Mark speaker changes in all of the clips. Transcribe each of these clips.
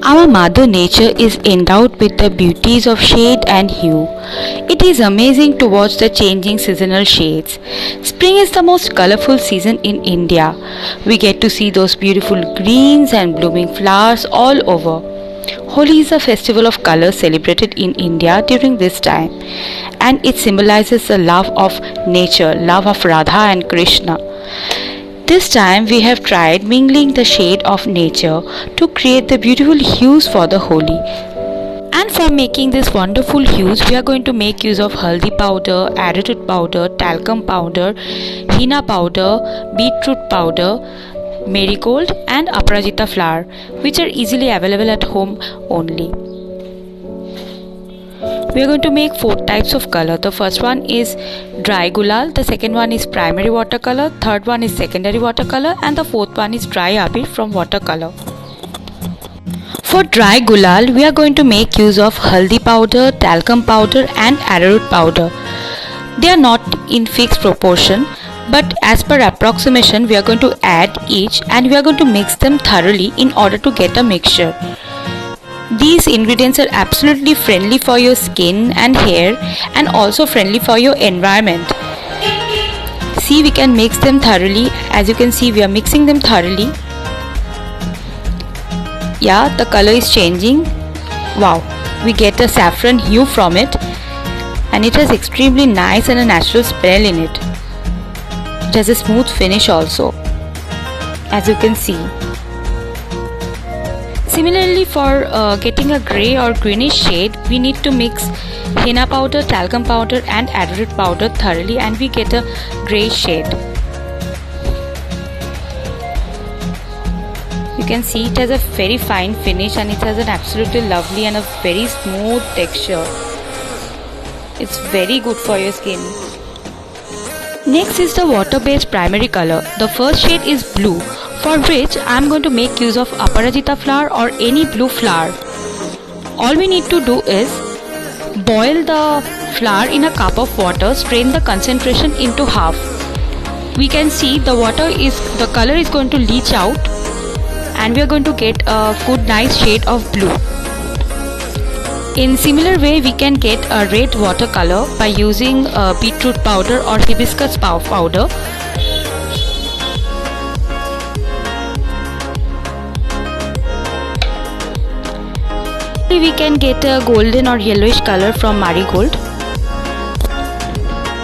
Speaker 1: Our Mother Nature is endowed with the beauties of shade and hue. It is amazing to watch the changing seasonal shades. Spring is the most colorful season in India. We get to see those beautiful greens and blooming flowers all over. Holi is a festival of colors celebrated in India during this time, and it symbolizes the love of nature, love of Radha and Krishna. This time we have tried mingling the shade of nature to create the beautiful hues for the Holi. And for making this wonderful hues, we are going to make use of haldi powder, arrowroot powder, talcum powder, henna powder, beetroot powder, marigold and aparajita flower, which are easily available at home only. We are going to make 4 types of color. The first one is dry gulal, the second one is primary watercolor, third one is secondary watercolor, and the fourth one is dry abir from watercolor. For dry gulal, we are going to make use of haldi powder, talcum powder and arrowroot powder. They are not in fixed proportion, but as per approximation we are going to add each and we are going to mix them thoroughly in order to get a mixture. These ingredients are absolutely friendly for your skin and hair and also friendly for your environment. See, we can mix them thoroughly. As you can see, we are mixing them thoroughly. Yeah, the color is changing. Wow, we get a saffron hue from it and it has extremely nice and a natural smell in it. It has a smooth finish also, as you can see. Similarly, for getting a grey or greenish shade, we need to mix henna powder, talcum powder and arrowroot powder thoroughly and we get a grey shade. You can see it has a very fine finish and it has an absolutely lovely and a very smooth texture. It's very good for your skin. Next is the water-based primary color. The first shade is blue, for which I am going to make use of aparajita flower or any blue flower. All we need to do is boil the flower in a cup of water, strain the concentration into half. We can see the color is going to leach out and we are going to get a good nice shade of blue. In similar way, we can get a red watercolor by using beetroot powder or hibiscus powder. We can get a golden or yellowish color from marigold.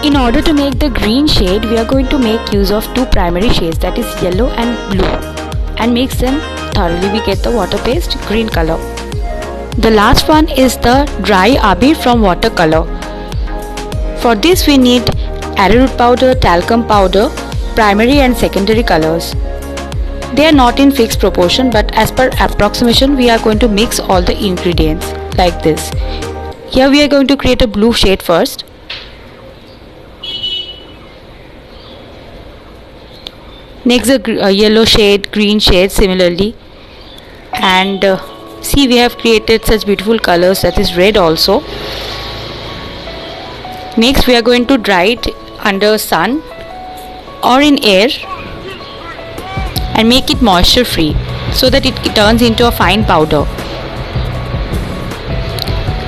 Speaker 1: In order to make the green shade, we are going to make use of 2 primary shades, that is yellow and blue, and mix them thoroughly. We get the water-based green color. The last one is the dry abir from watercolor. For this we need arrowroot powder, talcum powder, primary and secondary colors. They are not in fixed proportion, but as per approximation we are going to mix all the ingredients like this. Here we are going to create a blue shade first. Next a yellow shade, green shade similarly, and see, we have created such beautiful colors, that is red also. Next we are going to dry it under sun or in air and make it moisture free so that it turns into a fine powder.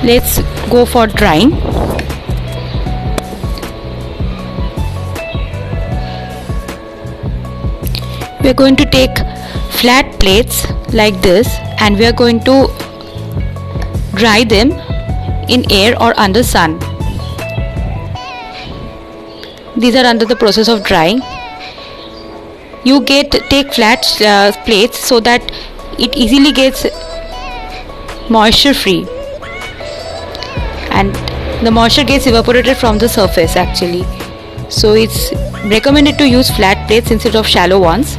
Speaker 1: Let's go for drying. We are going to take flat plates like this and we are going to dry them in air or under sun. These are under the process of drying. You take flat plates so that it easily gets moisture free and the moisture gets evaporated from the surface actually. So it's recommended to use flat plates instead of shallow ones.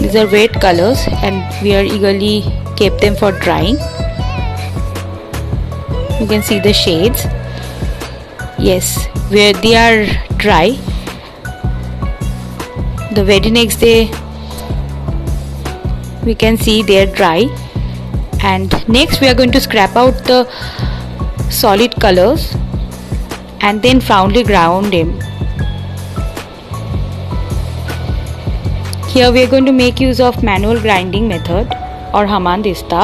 Speaker 1: These are wet colors and we are eagerly kept them for drying. You can see the shades. Yes, where they are dry. The very next day we can see they are dry, and next we are going to scrap out the solid colors and then finely ground him. Here we are going to make use of manual grinding method or Hammam-Dista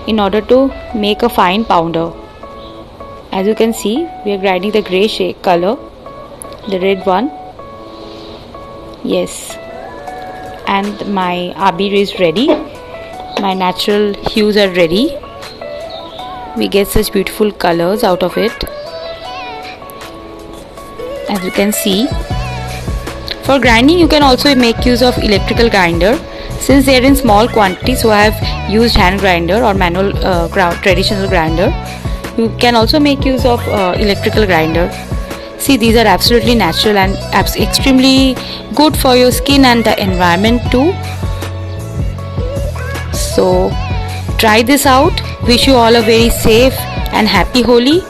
Speaker 1: in order to make a fine powder. As you can see, we are grinding the grey shade color, the red one. Yes, and my abir is ready. My natural hues are ready. We get such beautiful colors out of it. As you can see, for grinding you can also make use of electrical grinder. Since they are in small quantity, so I have used hand grinder or manual traditional grinder. You can also make use of electrical grinder. See, these are absolutely natural and extremely good for your skin and the environment too. So try this out. Wish you all a very safe and happy Holi.